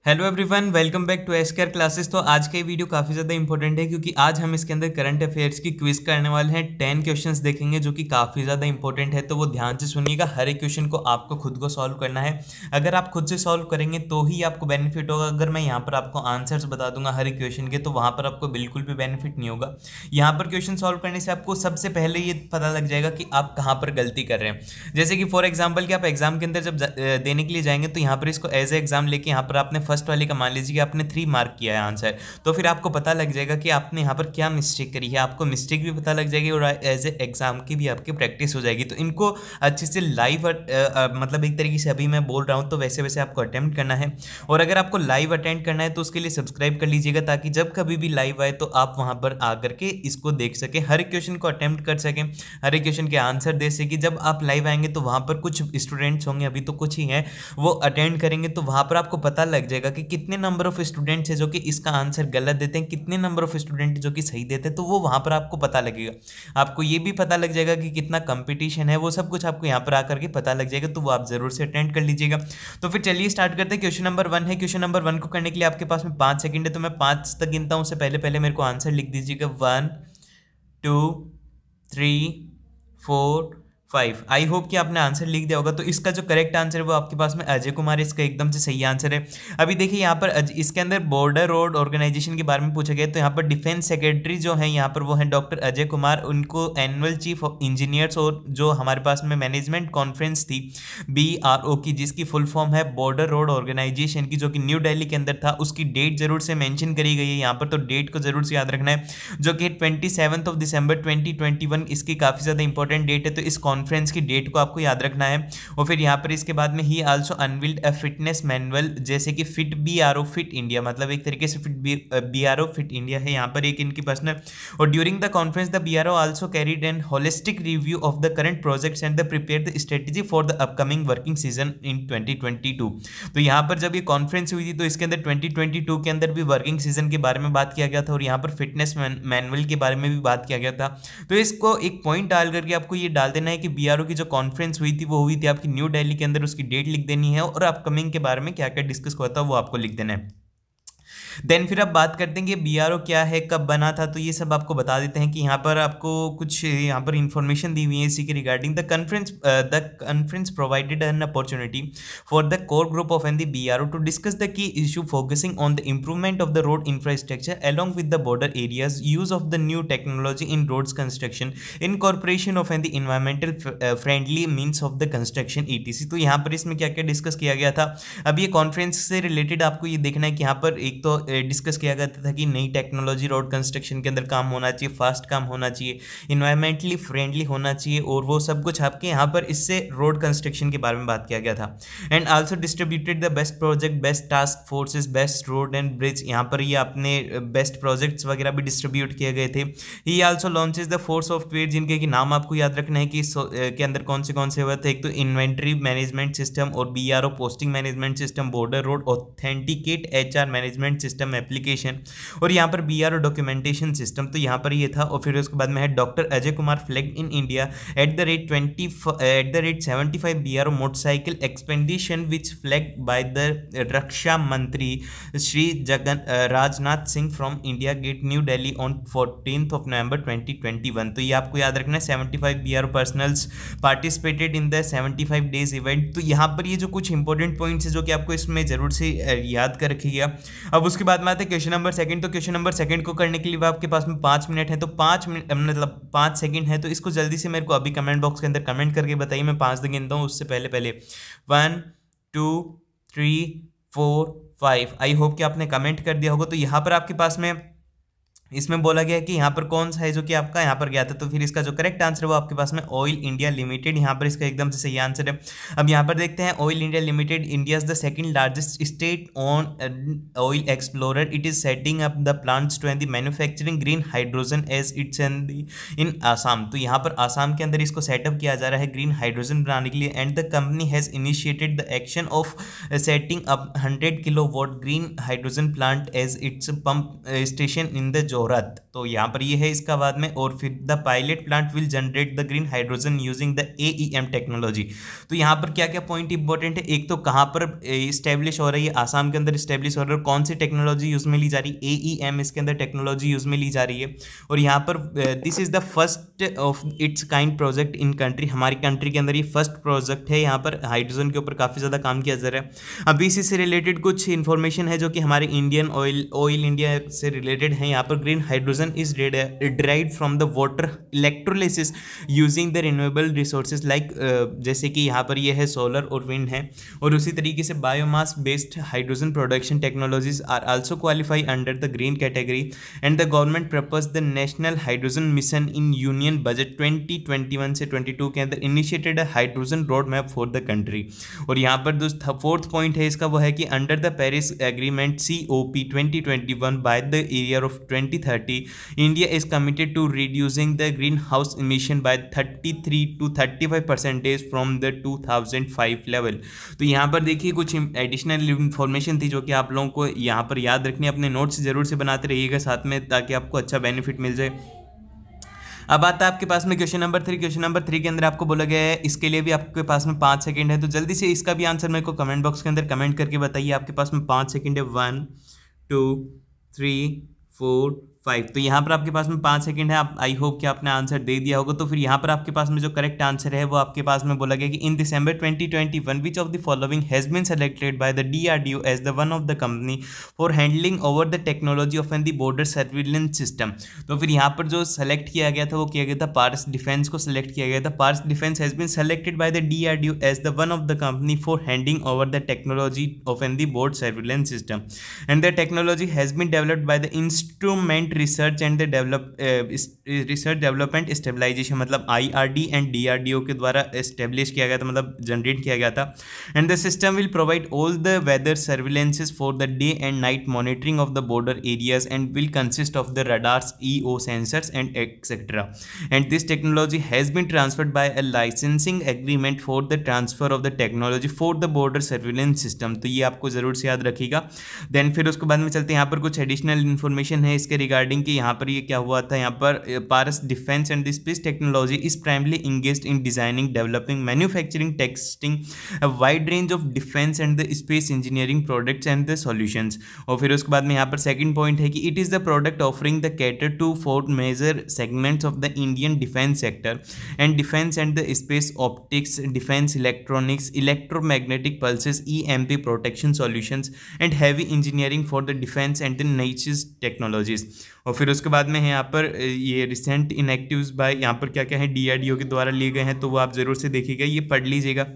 Hello everyone, welcome back to SKR classes. तो आज का ये वीडियो काफ़ी ज़्यादा इंपॉर्टेंट है क्योंकि आज हम इसके अंदर करंट अफेयर्स की क्विज करने वाले हैं। 10 क्वेश्चंस देखेंगे जो कि काफ़ी ज़्यादा इंपॉर्टेंट है, तो वो ध्यान से सुनिएगा। हर एक क्वेश्चन को आपको खुद को सॉल्व करना है। अगर आप खुद से सॉल्व करेंगे तो ही आपको बेनिफिट होगा। अगर मैं यहाँ पर आपको आंसर्स बता दूंगा हर एक क्वेश्चन के, तो वहाँ पर आपको बिल्कुल भी बेनिफिट नहीं होगा। यहाँ पर क्वेश्चन सॉल्व करने से आपको सबसे पहले ये पता लग जाएगा कि आप कहाँ पर गलती कर रहे हैं। जैसे कि फॉर एग्जाम्पल कि आप एग्जाम के अंदर जब देने के लिए जाएंगे तो यहाँ पर इसको एज ए एग्जाम लेके यहाँ पर आपने फर्स्ट वाले का मान लीजिए कि आपने 3 मार्क किया है आंसर, तो फिर आपको पता लग जाएगा कि आपने यहाँ पर क्या मिस्टेक करी है। आपको मिस्टेक भी पता लग जाएगी और एज ए एग्जाम की भी आपकी प्रैक्टिस हो जाएगी। तो इनको अच्छे से लाइव मतलब एक तरीके से अभी मैं बोल रहा हूँ तो वैसे वैसे आपको अटेम्प्ट करना है। और अगर आपको लाइव अटेंड करना है तो उसके लिए सब्सक्राइब कर लीजिएगा, ताकि जब कभी भी लाइव आए तो आप वहाँ पर आकर के इसको देख सकें, हर एक क्वेश्चन को अटेम्प्ट कर सकें, हर एक क्वेश्चन के आंसर दे सकें। जब आप लाइव आएंगे तो वहाँ पर कुछ स्टूडेंट्स होंगे, अभी तो कुछ ही हैं, वो अटेंड करेंगे, तो वहाँ पर आपको पता लग जाएगा कि कितने नंबर ऑफ स्टूडेंट्स है जो कि इसका आंसर गलत देते हैं, कितने नंबर ऑफ स्टूडेंट जो कि सही देते हैं। तो वो वहाँ पर आपको पता लगेगा। आपको ये भी पता लग जाएगा कि कितना कंपटीशन है, वो सब कुछ आपको यहाँ पर आकर के पता लग जाएगा। तो वो आप जरूर से अटेंड कर लीजिएगा। तो फिर चलिए स्टार्ट करते हैं। क्वेश्चन नंबर 1 है। क्वेश्चन नंबर 1 को करने के लिए आपके पास में 5 सेकंड है, तो मैं 5 तक गिनता हूँ, उससे पहले पहले मेरे को आंसर लिख दीजिएगा। 1 2 3 4 5। आई होप कि आपने आंसर लिख दिया होगा। तो इसका जो करेक्ट आंसर है वो आपके पास में अजय कुमार है, इसका एकदम से सही आंसर है। अभी देखिए यहाँ पर इसके अंदर बॉर्डर रोड ऑर्गेनाइजेशन के बारे में पूछा गया, तो यहाँ पर डिफेंस सेक्रेटरी जो है यहाँ पर वो है डॉक्टर अजय कुमार। उनको एनुअल चीफ ऑफ इंजीनियर्स और जो हमारे पास में मैनेजमेंट कॉन्फ्रेंस थी BRO की, जिसकी फुल फॉर्म है बॉर्डर रोड ऑर्गेनाइजेशन की, जो कि न्यू दिल्ली के अंदर था, उसकी डेट जरूर से मेंशन करी गई है यहाँ पर। तो डेट को जरूर से याद रखना है, जो कि 27 दिसंबर 2021 इसकी काफ़ी ज़्यादा इंपॉर्टेंट डेट है। तो इस कॉन्फ्रेंस की डेट को आपको याद रखना है। और फिर यहाँ पर इसके बाद में ही also unveiled a fitness manual, जैसे कि फिट BRO फिट इंडिया, मतलब एक तरीके से फिट BRO फिट इंडिया है यहाँ पर एक इनकी पर्सनल। और during the conference the BRO also carried an holistic review of the current projects and the prepare the strategy for the upcoming working season in 2022। तो यहाँ पर जब ये कॉन्फ्रेंस हुई थी तो इसके अंदर 2022 के अंदर भी वर्किंग सीजन के बारे में बात किया गया था, और यहाँ पर फिटनेस मैनुअल के बारे में भी बात किया गया था। तो इसको एक पॉइंट डाल करके आपको ये डाल देना है कि BRO की जो कॉन्फ्रेंस हुई थी वो हुई थी आपकी न्यू दिल्ली के अंदर, उसकी डेट लिख देनी है, और अपकमिंग के बारे में क्या क्या डिस्कस हुआ था वो आपको लिख देना है। देन फिर अब बात करते हैं कि BRO क्या है, कब बना था, तो ये सब आपको बता देते हैं कि यहाँ पर आपको कुछ यहाँ पर इंफॉर्मेशन दी हुई है इसी के regarding. The conference provided an opportunity for the core group of an the BRO to discuss the key issue focusing on the improvement of the road infrastructure along with the border areas, use of the new technology in roads construction, incorporation of the environmental friendly means of the construction etc। तो यहाँ पर इसमें क्या क्या discuss किया गया था। अब ये कॉन्फ्रेंस से रिलेटेड आपको ये देखना है कि यहाँ पर एक तो डिस्कस किया गया था कि नई टेक्नोलॉजी रोड कंस्ट्रक्शन के अंदर काम होना चाहिए, फास्ट काम होना चाहिए, इन्वायरमेंटली फ्रेंडली होना चाहिए, और वो सब कुछ आपके यहाँ पर इससे रोड कंस्ट्रक्शन के बारे में बात किया गया था। And also distributed the best project, best task forces, best road and bridge, यहाँ पर ये अपने बेस्ट प्रोजेक्ट्स वगैरह भी डिस्ट्रीब्यूट किए गए थे। ही आल्सो लॉन्चेस द 4 सॉफ्टवेयर, जिनके कि नाम आपको याद रखना है कि के अंदर कौन से हुए थे। एक तो इन्वेंट्री मैनेजमेंट सिस्टम और BRO posting management system, border road authenticate HR management system application, और यहाँ पर BRO डॉक्यूमेंटेशन सिस्टम, तो यहाँ पर ये था। और फिर उसके बाद में है doctor Ajay Kumar flag in India at the rate 75 BRO motorcycle expedition which flag by the रक्षा मंत्री Shri Rajnath Singh from India Gate new Delhi on 14 November 2021। तो ये आपको याद रखना है 75 BRO personnels participated in the 75 days event. तो यहाँ पर ये जो कुछ इंपॉर्टेंट पॉइंट्स है जो कि आपको इसमें जरूर से याद कर रखिएगा। अब उसके बाद में आते हैं क्वेश्चन नंबर सेकंड। तो क्वेश्चन नंबर सेकंड को करने के लिए आपके पास में 5 मिनट है, तो 5 मिनट मतलब 5 सेकंड है, तो इसको जल्दी से मेरे को अभी कमेंट बॉक्स के अंदर कमेंट करके बताइए। मैं 5 तक गिनता हूँ, उससे पहले पहले 1 2 3 4 5। आई होप कि आपने कमेंट कर दिया होगा। तो यहाँ पर आपके पास में इसमें बोला गया है कि यहाँ पर कौन सा है जो कि आपका यहाँ पर गया था, तो फिर इसका जो करेक्ट आंसर है वो आपके पास में ऑयल इंडिया लिमिटेड, यहाँ पर इसका एकदम से सही आंसर है। अब यहाँ पर देखते हैं oil India limited India the second largest state on oil explorer, it is setting up the plants to and the manufacturing green hydrogen as it's in Assam. तो यहाँ पर आसाम के अंदर इसको सेटअप किया जा रहा है ग्रीन हाइड्रोजन बनाने के लिए। And the company has initiated the action of setting up 100 kilowatt green hydrogen plant as it's pump station in the शोहरत, तो यहाँ पर ये है इसका बाद में। और फिर the pilot plant will generate the green hydrogen using the AEM technology. तो यहाँ पर क्या क्या पॉइंट इंपॉर्टेंट है, एक तो कहाँ पर इस्टेब्लिश हो रही है, आसाम के अंदर इस्टेब्लिश हो रहा है, और कौन सी टेक्नोलॉजी यूज में ली जा रही है, AEM इसके अंदर टेक्नोलॉजी यूज में ली जा रही है। और यहाँ पर this is the first of its kind project in country, हमारी कंट्री के अंदर ये फर्स्ट प्रोजेक्ट है, यहाँ पर हाइड्रोजन के ऊपर काफ़ी ज़्यादा काम किया जा रहा है। अभी इसी से रिलेटेड कुछ इन्फॉर्मेशन है जो कि हमारे इंडियन ऑयल इंडिया से रिलेटेड है। यहाँ पर green hydrogen is derived from the water electrolysis using the renewable resources like, जैसे कि यहाँ पर ये है सोलर और विंड है। और उसी तरीके से biomass based hydrogen production technologies are also qualify under the green category and the government propose the national hydrogen mission in union budget 2021 से 22 के अंदर initiated a hydrogen road map for the country. और यहाँ पर जो fourth point है इसका वो है कि under the Paris agreement COP 2021 by the year of 2030 India is committed to reducing the green house emission by 33 to 35% from the 2005 level. तो यहाँ पर देखिए कुछ एडिशनल इंफॉर्मेशन थी जो कि आप लोगों को यहाँ पर याद रखनी है, अपने नोट्स जरूर से बनाते रहिएगा साथ में ताकि आपको अच्छा बेनिफिट मिल जाए। अब आता है आपके पास में क्वेश्चन नंबर 3। क्वेश्चन नंबर 3 के अंदर आपको बोला गया है, इसके लिए भी आपके पास में 5 सेकंड है, तो जल्दी से इसका भी आंसर मेरे को कमेंट बॉक्स के अंदर कमेंट करके बताइए। आपके पास में 5 सेकंड है, 1 2 3 4 5। तो यहाँ पर आपके पास में 5 सेकंड है, आप आई होप कि आपने आंसर दे दिया होगा। तो फिर यहाँ पर आपके पास में जो करेक्ट आंसर है वो आपके पास में बोला गया कि in December 2021 which of the following has been selected by the DRDO as the one of the company for handling over the technology of an the border surveillance system. तो फिर यहाँ पर जो सेलेक्ट किया गया था वो किया गया था पारस डिफेंस को सिलेक्ट किया गया था। Paras defence has been selected by the DRDO as the one of the company for handling over the technology of an the border surveillance system and the technology has been developed by the instrument research and the research development stabilisation, मतलब IRD and DRDO के द्वारा establish किया गया था, मतलब generate किया गया था। And the system will provide all the weather surveillances for the day and night monitoring of the border areas and will consist of the radars, EO sensors and et cetera. And this technology has been transferred by a licensing agreement for the transfer of the technology for the border surveillance system. तो ये आपको जरूर से याद रखिएगा। Then फिर उसके बाद में चलते हैं, यहाँ पर कुछ एडिशनल इन्फॉर्मेशन है इसके रिगार्डिंग कि यहाँ पर ये क्या हुआ था। यहाँ पर Paras defence and the space technology is primarily engaged in designing, developing, manufacturing, testing a wide range of defence and the space engineering products and the solutions. और फिर उसके बाद में यहाँ पर सेकंड पॉइंट है कि it is the product offering the cater to 4 major segments of the Indian defence sector and defence and the space optics, defence electronics, electromagnetic pulses, EMP protection solutions and heavy engineering for the defence and the niches technologies. और फिर उसके बाद में है यहाँ पर ये recent इनएक्टिव्स bye यहाँ पर क्या क्या है DRDO के द्वारा लिए गए हैं, तो वो आप जरूर से देखिएगा, ये पढ़ लीजिएगा।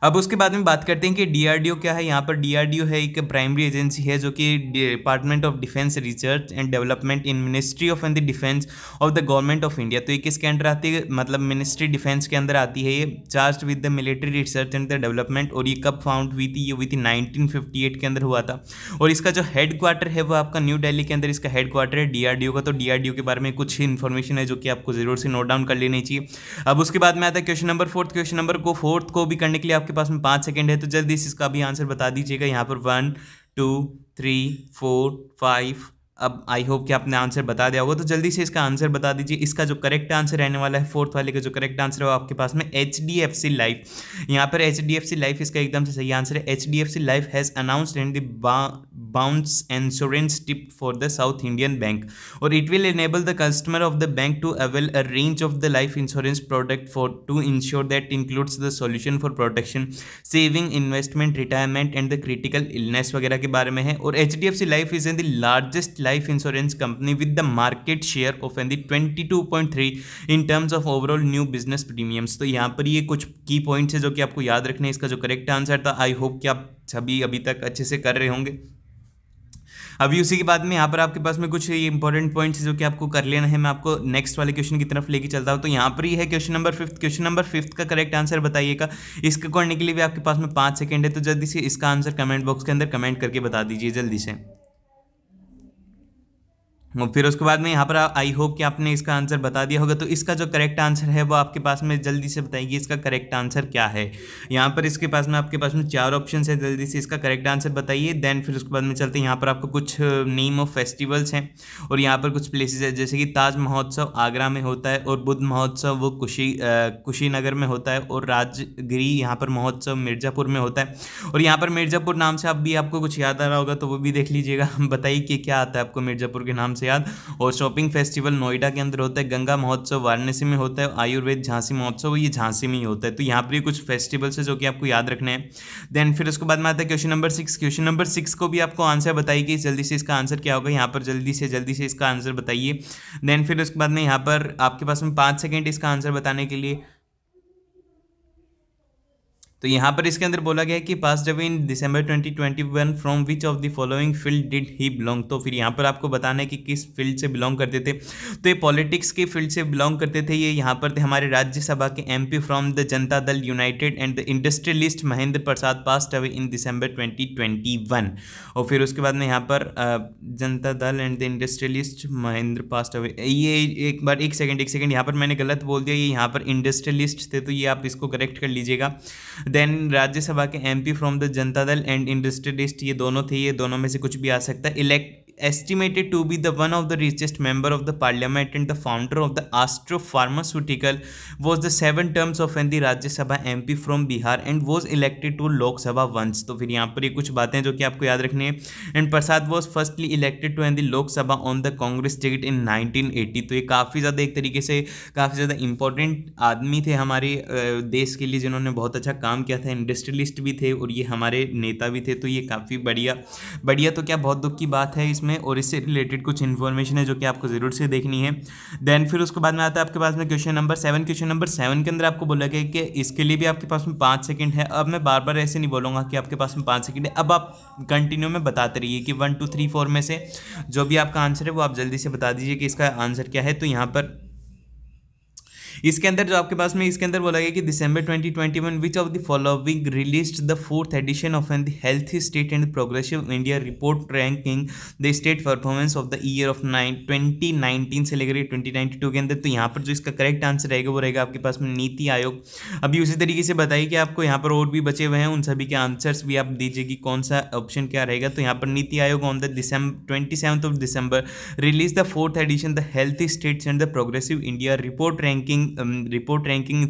अब उसके बाद में बात करते हैं कि DRDO क्या है। यहाँ पर DRDO है एक प्राइमरी एजेंसी है जो कि department of defence research and development in ministry of and the defence of the government of India. तो ये किसके अंडर आती है, मतलब मिनिस्ट्री डिफेंस के अंदर आती है। ये charge with the military research and the development. और ये कब फाउंड हुई थी, ये हुई थी 1958 के अंदर हुआ था। और इसका जो हेड क्वार्टर है वो आपका न्यू दिल्ली के अंदर इसका हेड क्वार्टर है DRDO का। तो DRDO के बारे में कुछ इन्फॉर्मेशन है जो कि आपको जरूर से नोट डाउन कर लेनी चाहिए। अब उसके बाद में आता है question number 4। Question number fourth को भी करने के लिए आपके पास में 5 सेकंड है, तो जल्दी से इसका भी आंसर बता दीजिएगा। यहाँ पर 1 2 3 4 5। अब आई होप कि आपने आंसर बता दिया होगा, तो जल्दी से इसका आंसर बता दीजिए। इसका जो करेक्ट आंसर रहने वाला है फोर्थ वाले का जो करेक्ट आंसर है वो आपके पास में HDFC लाइफ। यहाँ पर HDFC लाइफ इसका एकदम से सही आंसर है। HDFC life has announced in the bounce insurance tip for the South Indian bank और it will enable the customer of the bank to avail a range of the life insurance product for to insure that includes the solution for protection, saving, investment, retirement and the critical illness वगैरह के बारे में है। और HDFC life is in the largest life insurance company with the market share of an the 22.3 in terms of overall new business premiums. तो यहाँ पर ये कुछ की पॉइंट्स है जो कि आपको याद रखने हैं। इसका जो करेक्ट आंसर था, आई होप कि आप सभी अभी तक अच्छे से कर रहे होंगे। अभी उसी के बाद में यहाँ पर आपके पास में कुछ इंपॉर्टेंट पॉइंट्स जो कि आपको कर लेना है। मैं आपको नेक्स्ट वाले क्वेश्चन की तरफ लेके चलता हूँ। तो यहाँ पर ही है क्वेश्चन नंबर 5। क्वेश्चन नंबर 5 का करेक्ट आंसर बताइएगा। इसको करने के लिए भी आपके पास में 5 सेकंड है, तो जल्दी से इसका आंसर कमेंट बॉक्स के अंदर कमेंट करके बता दीजिए जल्दी से। और फिर उसके बाद में यहाँ पर आई होप कि आपने इसका आंसर बता दिया होगा। तो इसका जो करेक्ट आंसर है वो आपके पास में जल्दी से बताइए इसका करेक्ट आंसर क्या है। यहाँ पर इसके पास में आपके पास में 4 ऑप्शन है, जल्दी से इसका करेक्ट आंसर बताइए। देन फिर उसके बाद में चलते हैं, यहाँ पर आपको कुछ नेम ऑफ फेस्टिवल्स हैं और यहाँ पर कुछ प्लेसेस है, जैसे कि ताज महोत्सव आगरा में होता है, और बुद्ध महोत्सव वो कुशीनगर में होता है, और राजगिरी यहाँ पर महोत्सव मिर्ज़ापुर में होता है। और यहाँ पर मिर्ज़ापुर नाम से आप भी आपको कुछ याद आ रहा होगा तो वो भी देख लीजिएगा। बताइए कि क्या आता है आपको मिर्ज़ापुर के नाम से याद। और शॉपिंग फेस्टिवल नोएडा के अंदर होता है, गंगा महोत्सव वाराणसी में होता है, आयुर्वेद झांसी महोत्सव ये झांसी में ही होता है। तो यहाँ पर ये कुछ फेस्टिवल्स है जो कि आपको याद रखने हैं। देन फिर उसके बाद में आता है क्वेश्चन नंबर 6। क्वेश्चन नंबर 6 को भी आपको आंसर बताइए कि जल्दी से इसका आंसर क्या होगा। यहाँ पर जल्दी से इसका आंसर बताइए। देन फिर उसके बाद में यहाँ पर आपके पास में 5 सेकेंड इसका आंसर बताने के लिए। तो यहाँ पर इसके अंदर बोला गया है कि passed away in December 2021 from which of the following field did he belong. तो फिर यहाँ पर आपको बताना है कि किस फील्ड से बिलोंग करते थे। तो ये पॉलिटिक्स के फील्ड से बिलोंग करते थे। ये यहाँ पर थे हमारे राज्यसभा के MP from the Janata Dal united and the industrialist Mahendra Prasad passed away in December 2021। और फिर उसके बाद में यहाँ पर Janata Dal and the industrialist Mahendra passed away, ये एक सेकेंड यहाँ पर मैंने गलत बोल दिया, ये यहाँ पर इंडस्ट्रियलिस्ट थे, तो ये आप इसको करेक्ट कर लीजिएगा। देन राज्यसभा के एमपी फ्रॉम द जनता दल एंड इंडस्ट्रियलिस्ट ये दोनों थे, ये दोनों में से कुछ भी आ सकता है। Estimated to be the one of the richest member of the parliament and the founder of the Astro Pharmaceutical was the 7 terms of the Rajya Sabha MP from Bihar and was elected to Lok Sabha once। तो फिर यहाँ पर ये कुछ बातें जो कि आपको याद रखनी है। And Prasad was firstly elected to the लोक सभा on the Congress ticket in 1980। तो ये काफ़ी ज़्यादा एक तरीके से काफ़ी ज़्यादा इंपॉर्टेंट आदमी थे हमारे देश के लिए, जिन्होंने बहुत अच्छा काम किया था। इंडस्ट्रियलिस्ट भी थे और ये हमारे नेता भी थे, तो ये काफ़ी बढ़िया तो क्या बहुत दुख की बात है इसमें, और इससे रिलेटेड कुछ इन्फॉर्मेशन है जो कि आपको जरूर से देखनी है। देन फिर उसके बाद में आता है आपके पास में क्वेश्चन नंबर 7। क्वेश्चन नंबर 7 के अंदर आपको बोला गया कि इसके लिए भी आपके पास में 5 सेकंड है। अब मैं बार बार ऐसे नहीं बोलूँगा कि आपके पास में 5 सेकंड है, अब आप कंटिन्यू में बताते रहिए कि 1 2 3 4 में से जो भी आपका आंसर है वो आप जल्दी से बता दीजिए कि इसका आंसर क्या है। तो यहाँ पर इसके अंदर जो आपके पास में इसके अंदर बोला गया कि December 2021 which of the following released the 4th edition of the healthy state and progressive India report ranking the state performance of the year of 2019 से लेकर 2092 के अंदर। तो यहाँ पर जो इसका करेक्ट आंसर रहेगा वो रहेगा आपके पास में नीति आयोग। अभी उसी तरीके से बताइए कि आपको यहाँ पर और भी बचे हुए हैं, उन सभी के आंसर्स भी आप दीजिए कि कौन सा ऑप्शन क्या रहेगा। तो यहाँ पर NITI Aayog on the 27th of December release the 4th edition the healthy states and the progressive India report ranking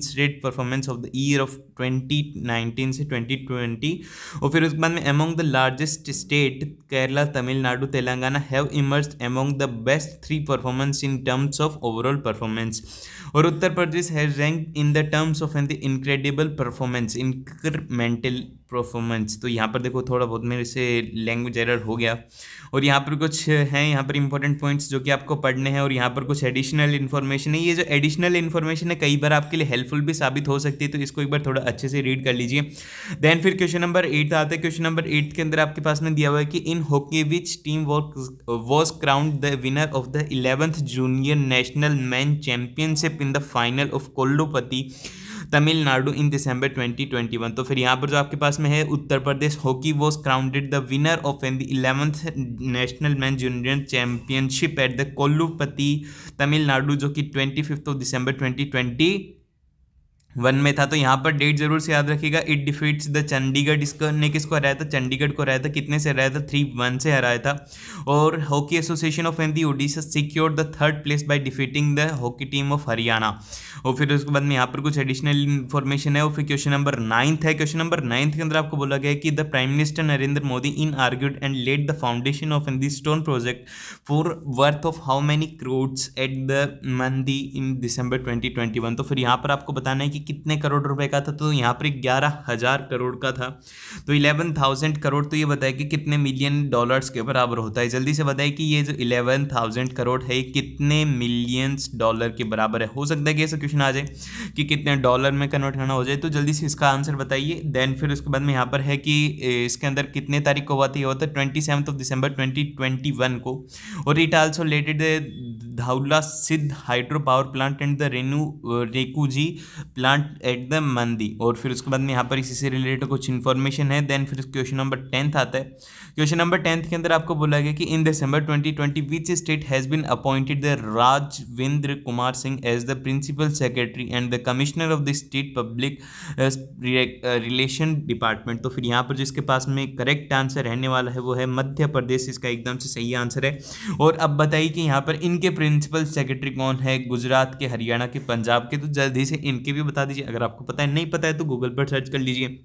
state performance of the year of 2019 से 2020। और फिर उसके बाद में among the largest state Kerala Tamil Nadu Telangana have emerged among the best 3 performance in terms of overall performance. और Uttar Pradesh has rank in the terms of an the incredible performance incremental performance. तो यहाँ पर देखो थोड़ा बहुत मेरे से लैंग्वेज एरर हो गया, और यहाँ पर कुछ हैं यहाँ पर इंपॉर्टेंट पॉइंट्स जो कि आपको पढ़ने हैं, और यहाँ पर कुछ एडिशनल इन्फॉर्मेशन है। ये जो एडिशनल इन्फॉर्मेशन है कई बार आपके लिए हेल्पफुल भी साबित हो सकती है, तो इसको एक बार थोड़ा अच्छे से रीड कर लीजिए। देन फिर क्वेश्चन नंबर 8 आता है। क्वेश्चन नंबर 8 के अंदर आपके पास में दिया हुआ है कि in hockey which team was crowned the winner of the 11th junior national man championship in the final of Kollupati Tamil Nadu in December 2021। तो फिर यहाँ पर जो आपके पास में है Uttar Pradesh hockey was crowned the winner of the 11th national man junior championship at the Kollupati Tamil Nadu, जो कि 25 दिसंबर 2021 में था। तो यहाँ पर डेट जरूर से याद रखिएगा। इट डिफीट्स द चंडीगढ़, इसने किसको हराया था? चंडीगढ़ को हराया था। कितने से हराया था? 3-1 से हराया था। और hockey association of an the Odisha secured the 3rd place by defeating the hockey team of Haryana. और फिर उसके बाद में यहाँ पर कुछ एडिशनल इन्फॉर्मेशन है। और फिर क्वेश्चन नंबर 9 है। क्वेश्चन नंबर 9 के अंदर आपको बोला गया है कि the prime minister Narendra Modi inaugurated and laid the foundation of the stone project for worth of how many crores at the Mandi in December 2021। तो फिर यहाँ पर आपको बताना है कि कितने करोड़ रुपए का था। तो यहाँ पर 11,000 करोड़ का था। तो 11,000 करोड़, तो ये बताए कि कितने मिलियन डॉलर्स के बराबर होता है। जल्दी से बताए कि ये जो 11,000 करोड़ है कितने मिलियंस डॉलर के बराबर है। हो सकता है कि ऐसा क्वेश्चन आ जाए कि कितने डॉलर में कन्वर्ट करना हो जाए, तो जल्दी से इसका आंसर बताइए। देन फिर उसके बाद में यहाँ पर है कि इसके अंदर कितने तारीख को हुआ था? ये होता है 27 दिसंबर 2021 को। और it also related Dhaula Siddh hydro power plant and the रेकूजी plant plant at the Mandi, और फिर उसके बाद में यहाँ पर इसी से रिलेटेड कुछ इन्फॉर्मेशन है। देन फिर क्वेश्चन नंबर 10 आता है। क्वेश्चन नंबर 10 के अंदर आपको बोला गया कि in December 2020 which state has been appointed the Rajvinder Kumar Singh as the principal secretary and the commissioner of the state public relation department. तो फिर यहाँ पर जिसके पास में करेक्ट आंसर रहने वाला है वो है मध्य प्रदेश, इसका एकदम से सही आंसर है। और अब बताइए कि यहाँ पर इनके प्रिंसिपल सेक्रेटरी कौन है, गुजरात के, हरियाणा के, पंजाब के, तो जल्दी से इनके भी बता दीजिए। अगर आपको पता है, नहीं पता है तो गूगल पर सर्च कर लीजिए।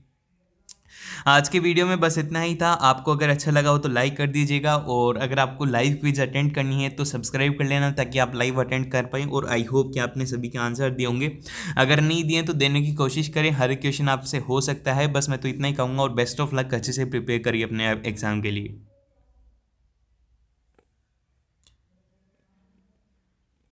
आज के वीडियो में बस इतना ही था। आपको अगर अच्छा लगा हो तो लाइक कर दीजिएगा, और अगर आपको लाइव क्विज अटेंड करनी है तो सब्सक्राइब कर लेना ताकि आप लाइव अटेंड कर पाएँ। और आई होप कि आपने सभी के आंसर दिए होंगे। अगर नहीं दिए तो देने की कोशिश करें, हर क्वेश्चन आपसे हो सकता है। बस मैं तो इतना ही कहूँगा, और बेस्ट ऑफ लक, अच्छे से प्रिपेयर करिए अपने एग्जाम के लिए।